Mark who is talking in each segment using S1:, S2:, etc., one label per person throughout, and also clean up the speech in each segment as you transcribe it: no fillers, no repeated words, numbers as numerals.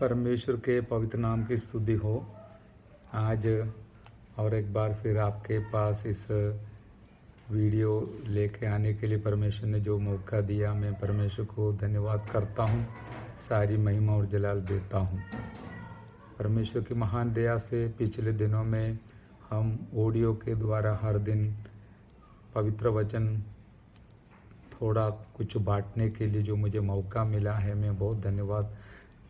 S1: परमेश्वर के पवित्र नाम की स्तुति हो। आज और एक बार फिर आपके पास इस वीडियो लेके आने के लिए परमेश्वर ने जो मौका दिया, मैं परमेश्वर को धन्यवाद करता हूँ, सारी महिमा और जलाल देता हूँ। परमेश्वर की महान दया से पिछले दिनों में हम ऑडियो के द्वारा हर दिन पवित्र वचन थोड़ा कुछ बांटने के लिए जो मुझे मौका मिला है, मैं बहुत धन्यवाद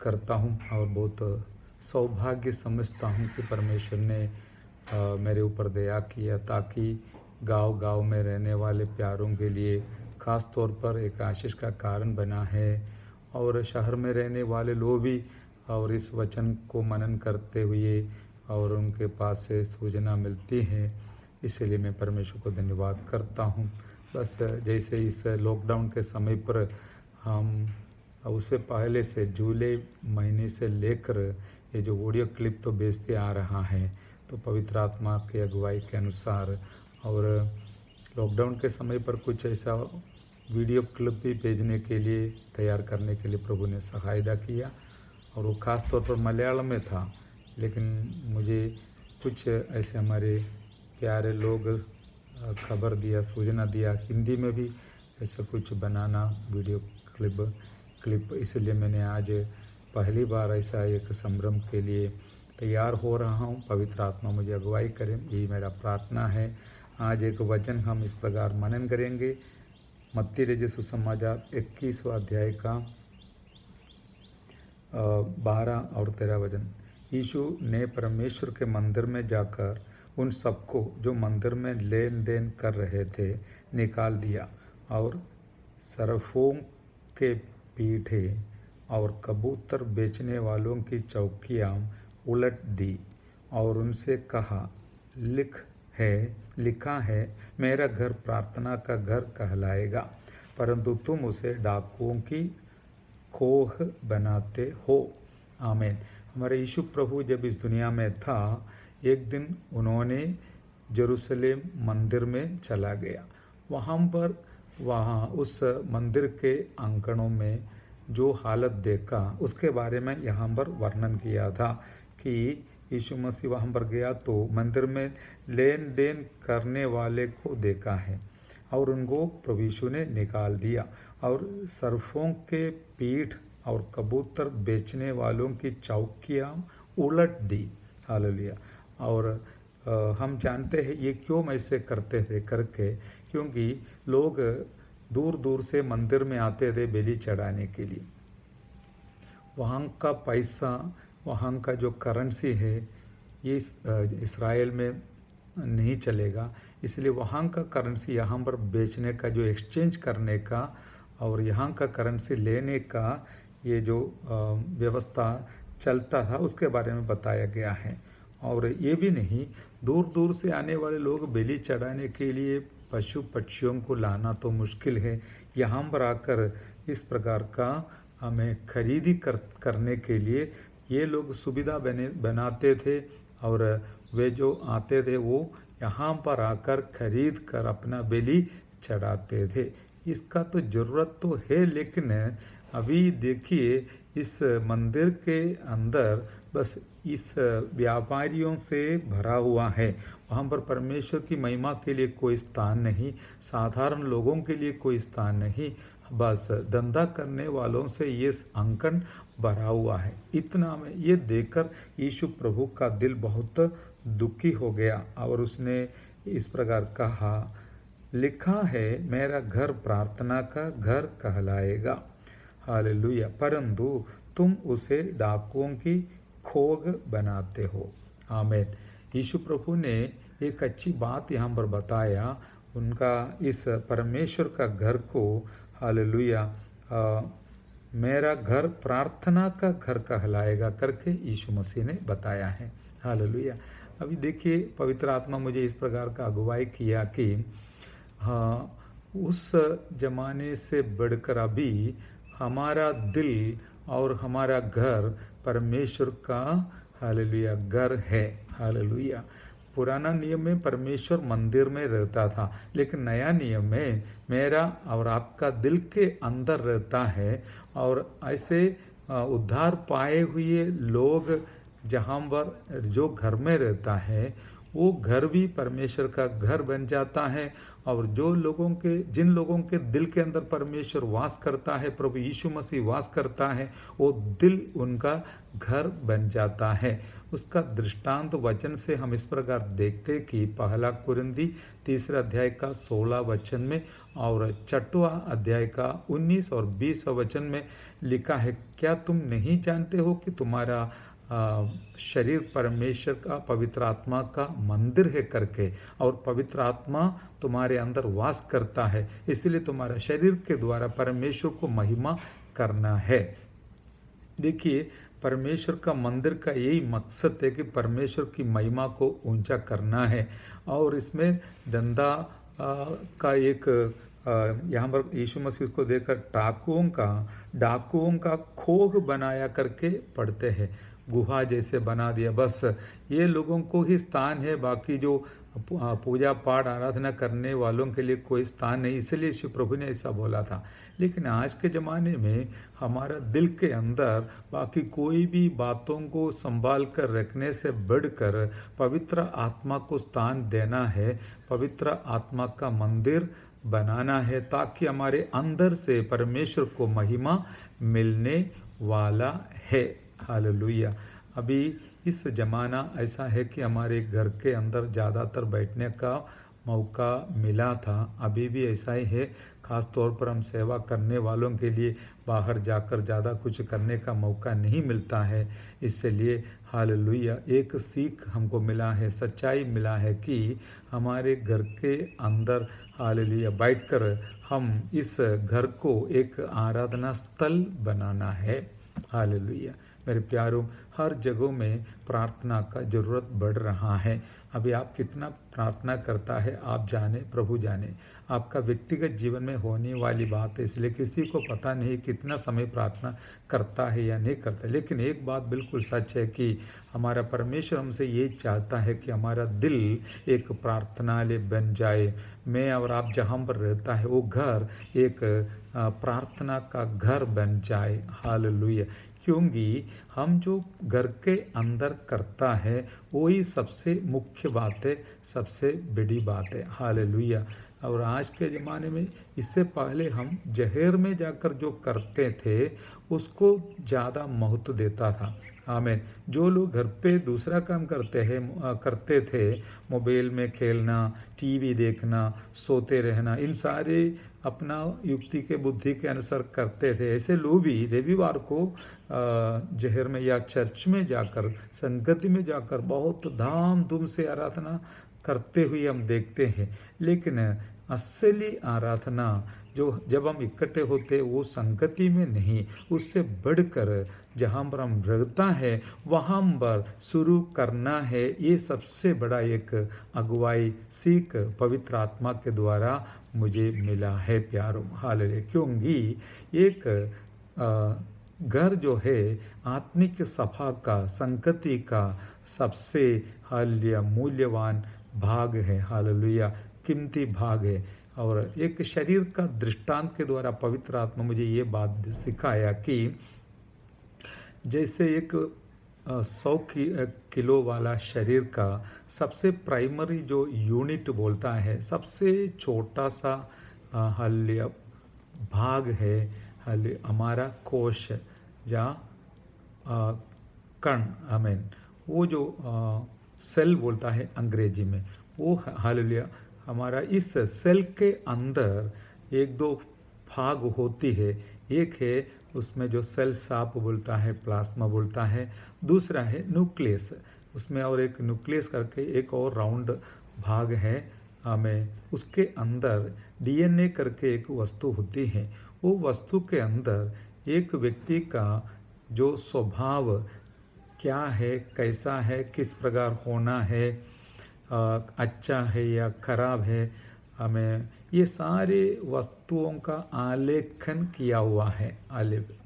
S1: करता हूं और बहुत सौभाग्य समझता हूं कि परमेश्वर ने मेरे ऊपर दया किया, ताकि गांव-गांव में रहने वाले प्यारों के लिए ख़ास तौर पर एक आशीष का कारण बना है, और शहर में रहने वाले लोग भी और इस वचन को मनन करते हुए और उनके पास से सूचना मिलती है। इसलिए मैं परमेश्वर को धन्यवाद करता हूं। बस जैसे इस लॉकडाउन के समय पर हम उससे पहले से जुलाई महीने से लेकर ये जो ऑडियो क्लिप तो भेजते आ रहा है, तो पवित्र आत्मा की अगुवाई के अनुसार और लॉकडाउन के समय पर कुछ ऐसा वीडियो क्लिप भी भेजने के लिए तैयार करने के लिए प्रभु ने सहायता किया, और वो ख़ास तौर पर मलयालम में था। लेकिन मुझे कुछ ऐसे हमारे प्यारे लोग खबर दिया, सूचना दिया हिंदी में भी ऐसा कुछ बनाना वीडियो क्लिप, इसलिए मैंने आज पहली बार ऐसा एक संभ्रम के लिए तैयार हो रहा हूँ। पवित्र आत्मा मुझे अगुवाई करें, यही मेरा प्रार्थना है। आज एक वचन हम इस प्रकार मनन करेंगे, मत्ती रचित सुसमाचार 21वां अध्याय का 12 और 13 वचन। यीशु ने परमेश्वर के मंदिर में जाकर उन सबको जो मंदिर में लेन देन कर रहे थे निकाल दिया, और सरफों के पीठे और कबूतर बेचने वालों की चौकियाँ उलट दी, और उनसे कहा, लिखा है, मेरा घर प्रार्थना का घर कहलाएगा, परंतु तुम उसे डाकुओं की खोह बनाते हो। आमीन। हमारे यीशु प्रभु जब इस दुनिया में था, एक दिन उन्होंने यरूशलेम मंदिर में चला गया। वहाँ उस मंदिर के आंगनों में जो हालत देखा, उसके बारे में यहाँ पर वर्णन किया था कि यीशु मसीह वहाँ पर गया तो मंदिर में लेन देन करने वाले को देखा है, और उनको प्रभु यीशु ने निकाल दिया, और सर्फों के पीठ और कबूतर बेचने वालों की चौकियाँ उलट दी। हालेलुया। और हम जानते हैं ये क्यों ऐसे करते थे करके, क्योंकि लोग दूर दूर से मंदिर में आते थे बलि चढ़ाने के लिए। वहाँ का पैसा, वहाँ का जो करेंसी है, ये इस्राएल में नहीं चलेगा, इसलिए वहाँ का करेंसी यहाँ पर बेचने का, जो एक्सचेंज करने का और यहाँ का करेंसी लेने का ये जो व्यवस्था चलता था, उसके बारे में बताया गया है। और ये भी नहीं, दूर दूर से आने वाले लोग बलि चढ़ाने के लिए पशु पक्षियों को लाना तो मुश्किल है, यहाँ पर आकर इस प्रकार का हमें खरीदी करने के लिए ये लोग सुविधा बनाते थे, और वे जो आते थे वो यहाँ पर आकर खरीद कर अपना बलि चढ़ाते थे। इसका तो ज़रूरत तो है, लेकिन अभी देखिए इस मंदिर के अंदर बस इस व्यापारियों से भरा हुआ है। वहाँ पर परमेश्वर की महिमा के लिए कोई स्थान नहीं, साधारण लोगों के लिए कोई स्थान नहीं, बस धंधा करने वालों से ये आंगन भरा हुआ है। इतना में ये देखकर यीशु प्रभु का दिल बहुत दुखी हो गया, और उसने इस प्रकार कहा, लिखा है, मेरा घर प्रार्थना का घर कहलाएगा। हालेलुया, परंतु तुम उसे डाकुओं की खोग बनाते हो। आमीन। यीशु प्रभु ने एक अच्छी बात यहाँ पर बताया, उनका इस परमेश्वर का घर को, हालेलुया, मेरा घर प्रार्थना का घर कहलाएगा करके यीशु मसीह ने बताया है। हालेलुया। अभी देखिए पवित्र आत्मा मुझे इस प्रकार का अगुवाई किया कि हाँ, उस जमाने से बढ़कर अभी हमारा दिल और हमारा घर परमेश्वर का, हालेलुया, घर है। हालेलुया। पुराना नियम में परमेश्वर मंदिर में रहता था, लेकिन नया नियम में मेरा और आपका दिल के अंदर रहता है, और ऐसे उद्धार पाए हुए लोग जहाँ पर जो घर में रहता है वो घर भी परमेश्वर का घर बन जाता है। और जिन लोगों के दिल के अंदर परमेश्वर वास करता है, प्रभु यीशु मसीह वास करता है, वो दिल उनका घर बन जाता है। उसका दृष्टांत वचन से हम इस प्रकार देखते कि पहला कुरिन्दी 3 अध्याय का 16 वचन में और 6वां अध्याय का 19 और 20 वचन में लिखा है, क्या तुम नहीं जानते हो कि तुम्हारा शरीर परमेश्वर का पवित्र आत्मा का मंदिर है करके, और पवित्र आत्मा तुम्हारे अंदर वास करता है, इसलिए तुम्हारा शरीर के द्वारा परमेश्वर को महिमा करना है। देखिए, परमेश्वर का मंदिर का यही मकसद है कि परमेश्वर की महिमा को ऊंचा करना है। और इसमें धंधा का एक यहाँ पर यीशु मसीह को देखकर डाकुओं का खोह बनाया करके पढ़ते हैं, गुहा जैसे बना दिया, बस ये लोगों को ही स्थान है, बाकी जो पूजा पाठ आराधना करने वालों के लिए कोई स्थान नहीं, इसलिए शिव प्रभु ने ऐसा बोला था। लेकिन आज के ज़माने में हमारा दिल के अंदर बाकी कोई भी बातों को संभाल कर रखने से बढ़कर पवित्र आत्मा को स्थान देना है, पवित्र आत्मा का मंदिर बनाना है, ताकि हमारे अंदर से परमेश्वर को महिमा मिलने वाला है। हालेलुया। अभी इस ज़माना ऐसा है कि हमारे घर के अंदर ज़्यादातर बैठने का मौका मिला था, अभी भी ऐसा ही है। ख़ास तौर पर हम सेवा करने वालों के लिए बाहर जाकर ज़्यादा कुछ करने का मौका नहीं मिलता है, इसलिए हालेलुया एक सीख हमको मिला है, सच्चाई मिला है कि हमारे घर के अंदर हालेलुया बैठकर हम इस घर को एक आराधना स्थल बनाना है। हालेलुया। मेरे प्यारों, हर जगहों में प्रार्थना का ज़रूरत बढ़ रहा है। अभी आप कितना प्रार्थना करता है आप जाने, प्रभु जाने। आपका व्यक्तिगत जीवन में होने वाली बात है, इसलिए किसी को पता नहीं कितना समय प्रार्थना करता है या नहीं करता। लेकिन एक बात बिल्कुल सच है कि हमारा परमेश्वर हमसे ये चाहता है कि हमारा दिल एक प्रार्थनालय बन जाए। मैं और आप जहाँ पर रहता है वो घर एक प्रार्थना का घर बन जाए। हालेलुया। क्योंकि हम जो घर के अंदर करता है वही सबसे मुख्य बात है, सबसे बड़ी बात है। हालेलुया। और आज के ज़माने में इससे पहले हम जहर में जाकर जो करते थे उसको ज़्यादा महत्व देता था। आमीन। जो लोग घर पे दूसरा काम करते थे, मोबाइल में खेलना, टीवी देखना, सोते रहना, इन सारे अपना युक्ति के बुद्धि के अनुसार करते थे, ऐसे लोग भी रविवार को जहर में या चर्च में जाकर, संगति में जाकर बहुत धाम धूम से आराधना करते हुए हम देखते हैं। लेकिन असली आराधना जो जब हम इकट्ठे होते वो संगति में नहीं, उससे बढ़कर जहाँ पर हम रहता है वहाँ पर शुरू करना है। ये सबसे बड़ा एक अगुवाई सीख पवित्र आत्मा के द्वारा मुझे मिला है प्यारों। हालेलुया। क्योंकि एक घर जो है आत्मिक सभा का, संगति का सबसे हालेलुया मूल्यवान भाग है। हालेलुया कीमती भाग है। और एक शरीर का दृष्टांत के द्वारा पवित्र आत्मा मुझे ये बात सिखाया कि जैसे एक 100 किलो वाला शरीर का सबसे प्राइमरी जो यूनिट बोलता है, सबसे छोटा सा हालेलुया भाग है हालेलुया हमारा कोश या कण, आमीन, वो जो सेल बोलता है अंग्रेजी में, वो हालेलुया हमारा इस सेल के अंदर एक दो भाग होती है। एक है उसमें जो सेल साप बोलता है, प्लाज्मा बोलता है, दूसरा है न्यूक्लियस, उसमें और एक न्यूक्लियस करके एक और राउंड भाग है हमें, उसके अंदर डीएनए करके एक वस्तु होती है। वो वस्तु के अंदर एक व्यक्ति का जो स्वभाव क्या है, कैसा है, किस प्रकार होना है, अच्छा है या खराब है, हमें ये सारे वस्तुओं का आलेखन किया हुआ है।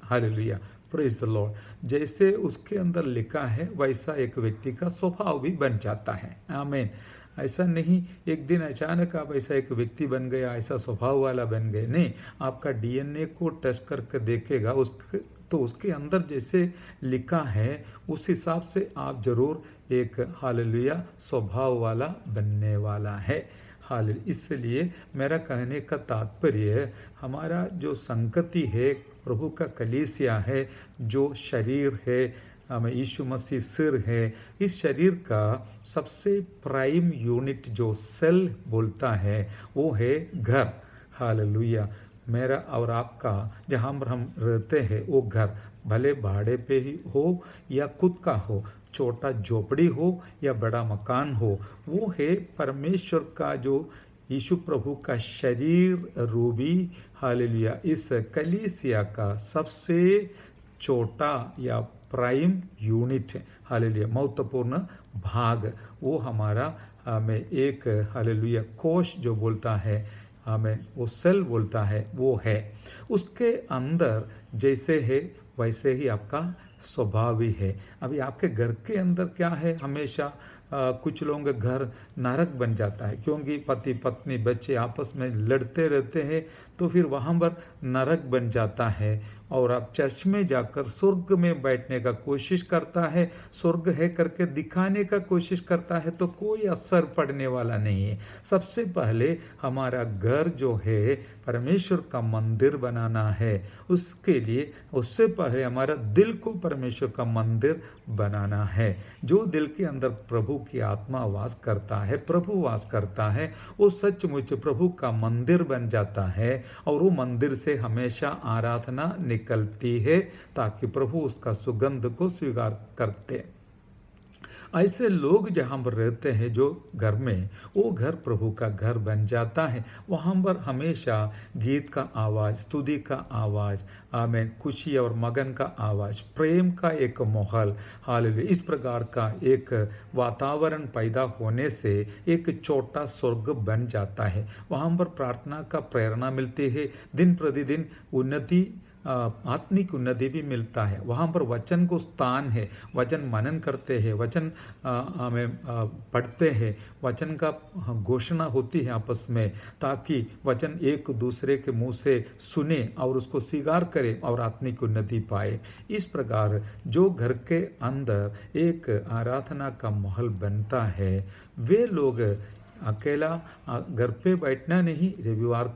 S1: Hallelujah, praise the Lord. जैसे उसके अंदर लिखा है वैसा एक व्यक्ति का स्वभाव भी बन जाता है। आमीन। ऐसा नहीं एक दिन अचानक आप ऐसा एक व्यक्ति बन गया, ऐसा स्वभाव वाला बन गए, नहीं। आपका डीएनए को टेस्ट करके देखेगा, तो उसके अंदर जैसे लिखा है उस हिसाब से आप जरूर एक हालेलुया स्वभाव वाला बनने वाला है। हाल इसलिए मेरा कहने का तात्पर्य हमारा जो संगति है, प्रभु का कलीसिया है, जो शरीर है, हमें यीशु मसीह सिर है, इस शरीर का सबसे प्राइम यूनिट जो सेल बोलता है वो है घर। हालेलुया। मेरा और आपका जहाँ पर हम रहते हैं वो घर, भले भाड़े पे ही हो या खुद का हो, छोटा झोपड़ी हो या बड़ा मकान हो, वो है परमेश्वर का जो यीशु प्रभु का शरीर रूबी हालेलुया इस कलीसिया का सबसे छोटा या प्राइम यूनिट है। हालेलुया महत्वपूर्ण भाग वो हमारा हमें एक हालेलुया कोश जो बोलता है, हमें वो सेल बोलता है, वो है। उसके अंदर जैसे है वैसे ही आपका स्वभाव भी है। अभी आपके घर के अंदर क्या है, हमेशा कुछ लोगों का घर नरक बन जाता है क्योंकि पति पत्नी बच्चे आपस में लड़ते रहते हैं, तो फिर वहाँ पर नरक बन जाता है। और आप चर्च में जाकर स्वर्ग में बैठने का कोशिश करता है, स्वर्ग है करके दिखाने का कोशिश करता है, तो कोई असर पड़ने वाला नहीं है। सबसे पहले हमारा घर जो है परमेश्वर का मंदिर बनाना है, उसके लिए उससे पहले हमारा दिल को परमेश्वर का मंदिर बनाना है। जो दिल के अंदर प्रभु की आत्मा वास करता है, प्रभु वास करता है, वो सचमुच प्रभु का मंदिर बन जाता है और वो मंदिर से हमेशा आराधना निकलती है ताकि प्रभु उसका सुगंध को स्वीकार करते। ऐसे लोग जहाँ पर रहते हैं जो घर में, वो घर प्रभु का घर बन जाता है। वहाँ पर हमेशा गीत का आवाज़, स्तुति का आवाज़, आमेन, खुशी और मगन का आवाज़, प्रेम का एक माहौल, हालेलुया, इस प्रकार का एक वातावरण पैदा होने से एक छोटा स्वर्ग बन जाता है। वहाँ पर प्रार्थना का प्रेरणा मिलती है, दिन प्रतिदिन उन्नति, आत्मिक उन्नति भी मिलता है। वहाँ पर वचन को स्थान है, वचन मनन करते हैं, वचन हमें पढ़ते हैं, वचन का घोषणा होती है आपस में, ताकि वचन एक दूसरे के मुंह से सुने और उसको स्वीकार करे और आत्मिक उन्नति पाए। इस प्रकार जो घर के अंदर एक आराधना का माहौल बनता है, वे लोग अकेला घर पे बैठना नहीं, रविवार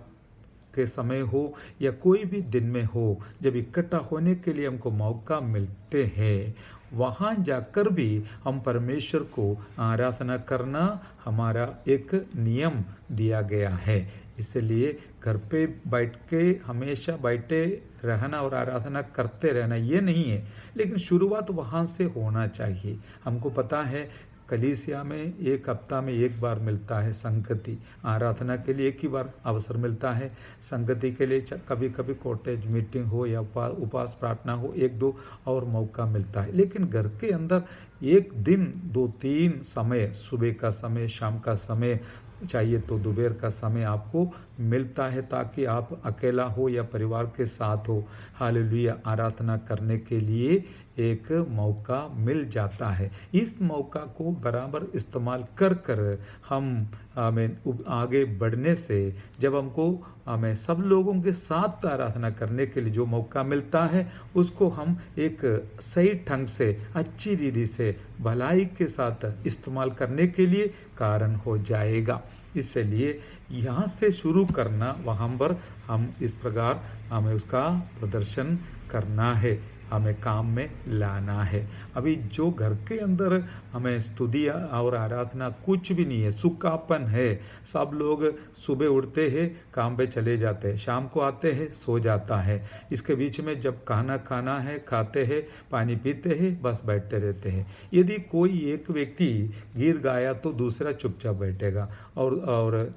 S1: के समय हो या कोई भी दिन में हो, जब इकट्ठा होने के लिए हमको मौका मिलते हैं, वहाँ जाकर भी हम परमेश्वर को आराधना करना हमारा एक नियम दिया गया है। इसलिए घर पे बैठ के हमेशा बैठे रहना और आराधना करते रहना ये नहीं है, लेकिन शुरुआत वहाँ से होना चाहिए। हमको पता है कलीसिया में एक हफ्ता में एक बार मिलता है संगति, आराधना के लिए एक ही बार अवसर मिलता है, संगति के लिए कभी कभी कॉटेज मीटिंग हो या उपवास प्रार्थना हो, एक दो और मौका मिलता है। लेकिन घर के अंदर एक दिन 2-3 समय, सुबह का समय, शाम का समय, चाहिए तो दोपहर का समय आपको मिलता है, ताकि आप अकेला हो या परिवार के साथ हो, हालेलुया आराधना करने के लिए एक मौका मिल जाता है। इस मौका को बराबर इस्तेमाल कर कर हम हमें आगे बढ़ने से, जब हमको हमें सब लोगों के साथ आराधना करने के लिए जो मौका मिलता है, उसको हम एक सही ढंग से, अच्छी रीति से, भलाई के साथ इस्तेमाल करने के लिए कारण हो जाएगा। इसलिए यहाँ से शुरू करना, वहाँ पर हम इस प्रकार हमें उसका प्रदर्शन करना है, हमें काम में लाना है। अभी जो घर के अंदर हमें स्तुति और आराधना कुछ भी नहीं है, सुक्कापन है, सब लोग सुबह उठते हैं, काम पे चले जाते हैं, शाम को आते हैं, सो जाता है, इसके बीच में जब खाना है, खाते हैं, पानी पीते हैं, बस बैठते रहते हैं। यदि कोई एक व्यक्ति गीत गाया तो दूसरा चुपचाप बैठेगा, और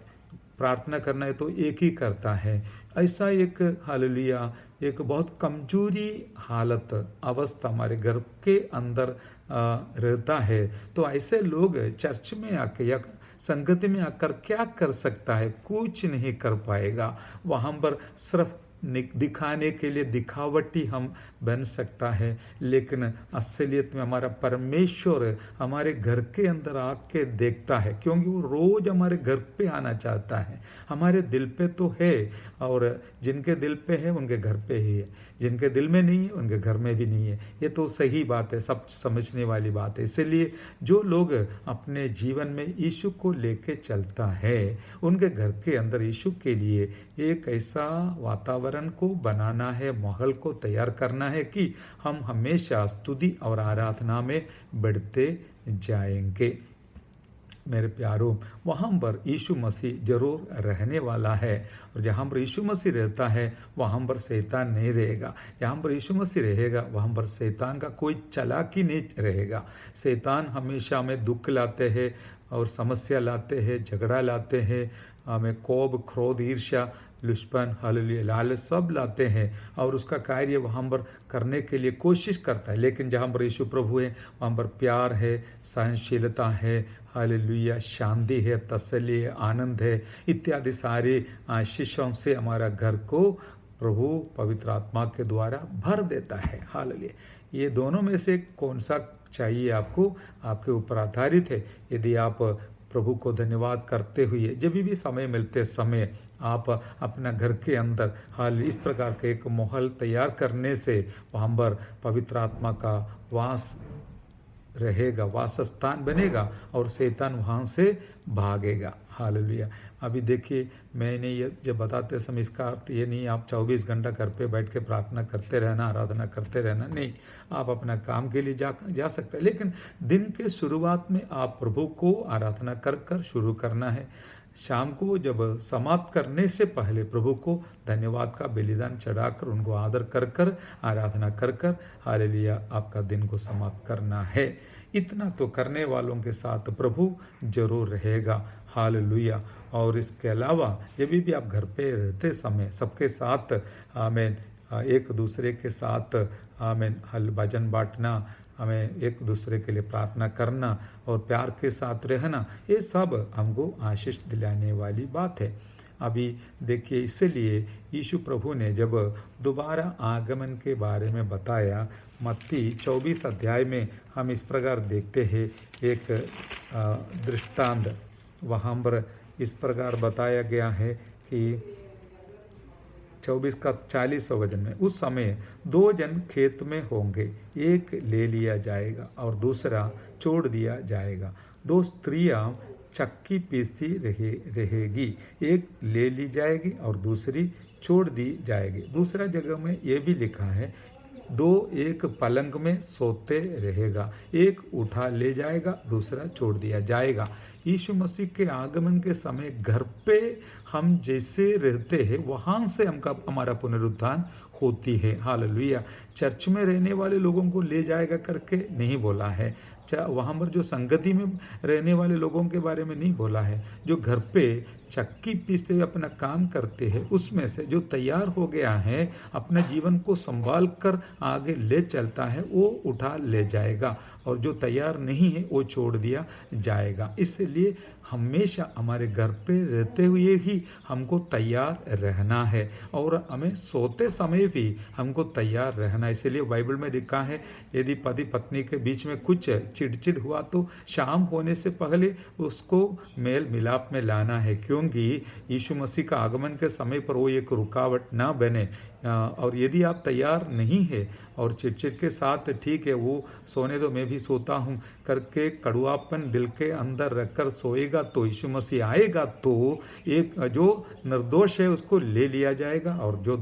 S1: प्रार्थना करना है तो एक ही करता है। ऐसा एक हालेलुया, एक बहुत कमजोरी हालत अवस्था हमारे घर के अंदर रहता है। तो ऐसे लोग चर्च में आके या संगति में आकर क्या कर सकता है? कुछ नहीं कर पाएगा। वहाँ पर सिर्फ दिखाने के लिए दिखावटी हम बन सकता है, लेकिन असलियत में हमारा परमेश्वर हमारे घर के अंदर आके देखता है, क्योंकि वो रोज हमारे घर पे आना चाहता है। हमारे दिल पे तो है, और जिनके दिल पे है उनके घर पे ही है। जिनके दिल में नहीं है उनके घर में भी नहीं है। ये तो सही बात है, सब समझने वाली बात है। इसलिए जो लोग अपने जीवन में यीशु को लेके चलता है, उनके घर के अंदर यीशु के लिए एक ऐसा वातावरण को बनाना है, माहौल को तैयार करना है कि हम हमेशा स्तुति और आराधना में बढ़ते जाएंगे। मेरे प्यारों, वहाँ पर यीशु मसीह जरूर रहने वाला है, और जहाँ पर यीशु मसीह रहता है वहाँ पर शैतान नहीं रहेगा। जहाँ पर यीशु मसीह रहेगा वहाँ पर शैतान का कोई चालाकी नहीं रहेगा। शैतान हमेशा हमें दुख लाते हैं और समस्या लाते हैं, झगड़ा लाते हैं, हमें कोप, क्रोध, ईर्ष्या, लुष्पन, हालेलुया, लालच सब लाते हैं, और उसका कार्य वहाँ पर करने के लिए कोशिश करता है। लेकिन जहाँ पर यीशु प्रभु है वहाँ पर प्यार है, सहनशीलता है, हालेलुया, शांति है, तसल्ली है, आनंद है, इत्यादि सारे आशीषों से हमारा घर को प्रभु पवित्र आत्मा के द्वारा भर देता है। हालेलुया। ये दोनों में से कौन सा चाहिए आपको, आपके ऊपर आधारित है। यदि आप प्रभु को धन्यवाद करते हुए जब भी समय मिलते समय आप अपना घर के अंदर हाल इस प्रकार का एक माहौल तैयार करने से वहाँ पर पवित्र आत्मा का वास रहेगा, वास स्थान बनेगा और शैतान वहाँ से भागेगा। हालेलुया। अभी देखिए, मैंने ये जब बताते समय इसका अर्थ ये नहीं आप 24 घंटा घर पे बैठ के प्रार्थना करते रहना, आराधना करते रहना, नहीं। आप अपना काम के लिए जा सकते हैं, लेकिन दिन के शुरुआत में आप प्रभु को आराधना कर शुरू करना है। शाम को जब समाप्त करने से पहले प्रभु को धन्यवाद का बलिदान चढ़ाकर, उनको आदर कर आराधना कर हालेलुया आपका दिन को समाप्त करना है। इतना तो करने वालों के साथ प्रभु जरूर रहेगा। हालेलुया। और इसके अलावा जब भी आप घर पे रहते समय सबके साथ आमीन, एक दूसरे के साथ आमीन हल भजन बांटना, हमें एक दूसरे के लिए प्रार्थना करना और प्यार के साथ रहना, ये सब हमको आशीष दिलाने वाली बात है। अभी देखिए, इसलिए यीशु प्रभु ने जब दोबारा आगमन के बारे में बताया, मत्ती 24 अध्याय में हम इस प्रकार देखते हैं, एक दृष्टांत वहाँ पर इस प्रकार बताया गया है कि 24 का 40 वचन में, उस समय 2 जन खेत में होंगे, एक ले लिया जाएगा और दूसरा छोड़ दिया जाएगा। 2 स्त्रियां चक्की पीसती रहेगी, एक ले ली जाएगी और दूसरी छोड़ दी जाएगी। दूसरा जगह में ये भी लिखा है, 2 एक पलंग में सोते रहेगा, एक उठा ले जाएगा, दूसरा छोड़ दिया जाएगा। यीशु मसीह के आगमन के समय घर पे हम जैसे रहते हैं वहाँ से हमारा पुनरुत्थान होती है। हालेलुया। चर्च में रहने वाले लोगों को ले जाएगा करके नहीं बोला है, वहाँ पर जो संगति में रहने वाले लोगों के बारे में नहीं बोला है। जो घर पे चक्की पीसते हुए अपना काम करते हैं, उसमें से जो तैयार हो गया है, अपना जीवन को संभाल कर आगे ले चलता है, वो उठा ले जाएगा, और जो तैयार नहीं है वो छोड़ दिया जाएगा। इसलिए हमेशा हमारे घर पे रहते हुए ही हमको तैयार रहना है, और हमें सोते समय भी हमको तैयार रहना है। इसलिए बाइबल में लिखा है, यदि पति पत्नी के बीच में कुछ चिड़चिड़ हुआ तो शाम होने से पहले उसको मेल मिलाप में लाना है, क्योंकि यीशु मसीह का आगमन के समय पर वो एक रुकावट ना बने। और यदि आप तैयार नहीं है और चिड़चिड़ के साथ, ठीक है वो सोने दो मैं भी सोता हूँ करके कड़वापन दिल के अंदर रखकर सोएगा, तो यीशु मसीह आएगा तो एक जो निर्दोष है उसको ले लिया जाएगा, और जो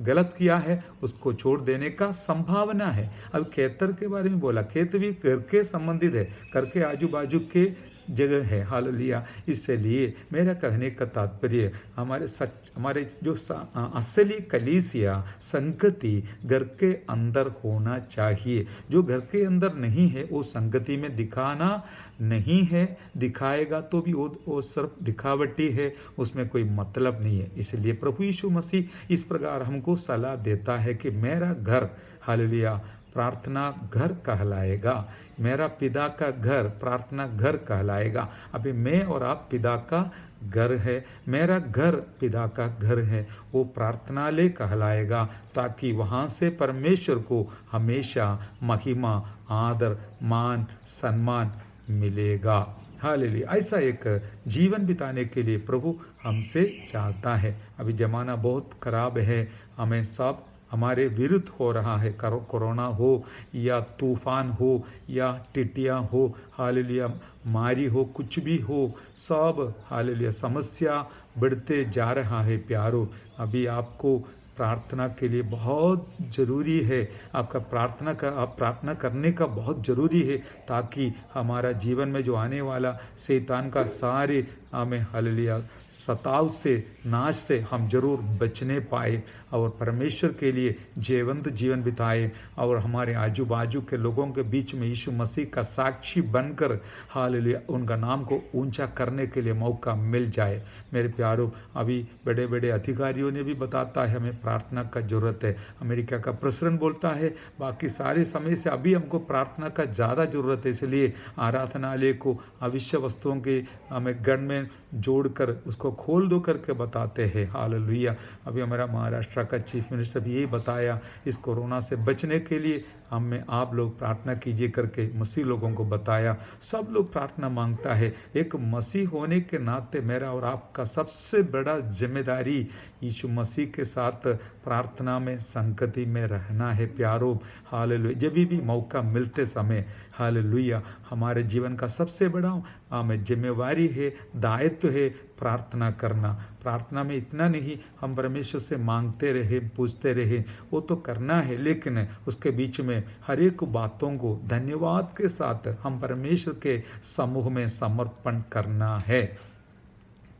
S1: गलत किया है उसको छोड़ देने का संभावना है। अब खेतर के बारे में बोला, खेत भी घर के संबंधित है, घर के आजू बाजू के जगह है। हालेलुया। इसलिए मेरा कहने का तात्पर्य, हमारे जो असली कलीसिया संगति घर के अंदर होना चाहिए। जो घर के अंदर नहीं है वो संगति में दिखाना नहीं है, दिखाएगा तो भी वो सिर्फ दिखावटी है, उसमें कोई मतलब नहीं है। इसलिए प्रभु यीशु मसीह इस प्रकार हमको सलाह देता है कि मेरा घर, हालेलुया, प्रार्थना घर कहलाएगा, मेरा पिता का घर प्रार्थना घर कहलाएगा। अभी मैं और आप पिता का घर है, मेरा घर पिता का घर है, वो प्रार्थनालय कहलाएगा, ताकि वहाँ से परमेश्वर को हमेशा महिमा, आदर, मान, सम्मान मिलेगा। हालेलुया। ऐसा एक जीवन बिताने के लिए प्रभु हमसे चाहता है। अभी ज़माना बहुत खराब है, हमें सब हमारे विरुद्ध हो रहा है। कोरोना हो या तूफान हो या टिड्डियाँ हो, हालेलुया, मारी हो, कुछ भी हो, सब हालेलुया समस्या बढ़ते जा रहा है प्यारो। अभी आपको प्रार्थना के लिए बहुत ज़रूरी है, आप प्रार्थना करने का बहुत ज़रूरी है, ताकि हमारा जीवन में जो आने वाला शैतान का सारे हमें हालेलुया सताव से, नाश से हम जरूर बचने पाए और परमेश्वर के लिए जीवंत जीवन बिताए और हमारे आजू बाजू के लोगों के बीच में यीशु मसीह का साक्षी बनकर हालेलुया उनका नाम को ऊंचा करने के लिए मौका मिल जाए। मेरे प्यारों, अभी बड़े बड़े अधिकारियों ने भी बताता है हमें प्रार्थना का जरूरत है। अमेरिका का प्रेसिडेंट बोलता है बाकी सारे समय से अभी हमको प्रार्थना का ज़्यादा ज़रूरत है, इसलिए आराधनालय को अविश्य वस्तुओं के हमें गण में जोड़कर उसको खोल दो करके बताते हैं। हालेलुया। अभी हमारा महाराष्ट्र का चीफ मिनिस्टर भी यही बताया, इस कोरोना से बचने के लिए हमें आप लोग प्रार्थना कीजिए करके मसीह लोगों को बताया। सब लोग प्रार्थना मांगता है। एक मसीह होने के नाते मेरा और आपका सबसे बड़ा जिम्मेदारी यीशु मसीह के साथ प्रार्थना में संगति में रहना है प्यारो। हालेलुया। जब भी मौका मिलते समय हालेलुया हमारे जीवन का सबसे बड़ा हमें जिम्मेवारी है, दायित्व है प्रार्थना करना। प्रार्थना में इतना नहीं हम परमेश्वर से मांगते रहे, पूछते रहे, वो तो करना है, लेकिन उसके बीच में हर एक बातों को धन्यवाद के साथ हम परमेश्वर के समूह में समर्पण करना है,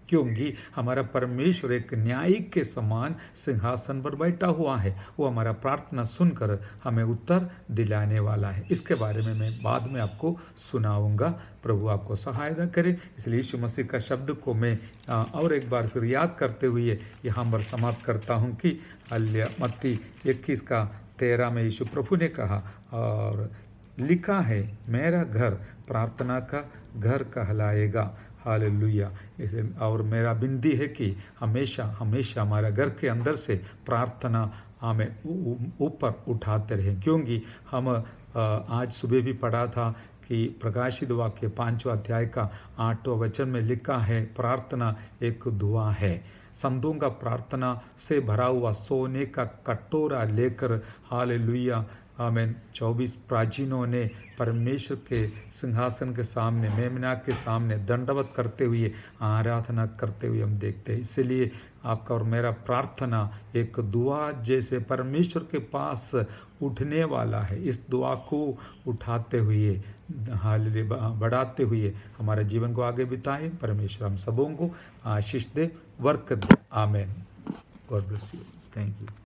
S1: क्योंकि हमारा परमेश्वर एक न्यायिक के समान सिंहासन पर बैठा हुआ है। वो हमारा प्रार्थना सुनकर हमें उत्तर दिलाने वाला है। इसके बारे में मैं बाद में आपको सुनाऊंगा। प्रभु आपको सहायता करे। इसलिए यीशु मसीह का शब्द को मैं और एक बार फिर याद करते हुए यहाँ पर समाप्त करता हूँ कि मत्ती 21:13 में यीशु प्रभु ने कहा, और लिखा है मेरा घर प्रार्थना का घर कहलाएगा। हालेलुया। और मेरा बिंदी है कि हमेशा हमेशा हमारा घर के अंदर से प्रार्थना हमें ऊपर उठाते रहें, क्योंकि हम आज सुबह भी पढ़ा था कि प्रकाशित वाक्य 5वां अध्याय का 8वां वचन में लिखा है प्रार्थना एक दुआ है। संतों का प्रार्थना से भरा हुआ सोने का कटोरा लेकर हालेलुया आमीन 24 प्राचीनों ने परमेश्वर के सिंहासन के सामने, मेमना के सामने दंडवत करते हुए, आराधना करते हुए हम देखते हैं। इसलिए आपका और मेरा प्रार्थना एक दुआ जैसे परमेश्वर के पास उठने वाला है। इस दुआ को उठाते हुए, हालेलुया बढ़ाते हुए हमारे जीवन को आगे बिताएं। परमेश्वर हम सबों को आशीष दे, बरकत दे। आमीन। God bless you. Thank you.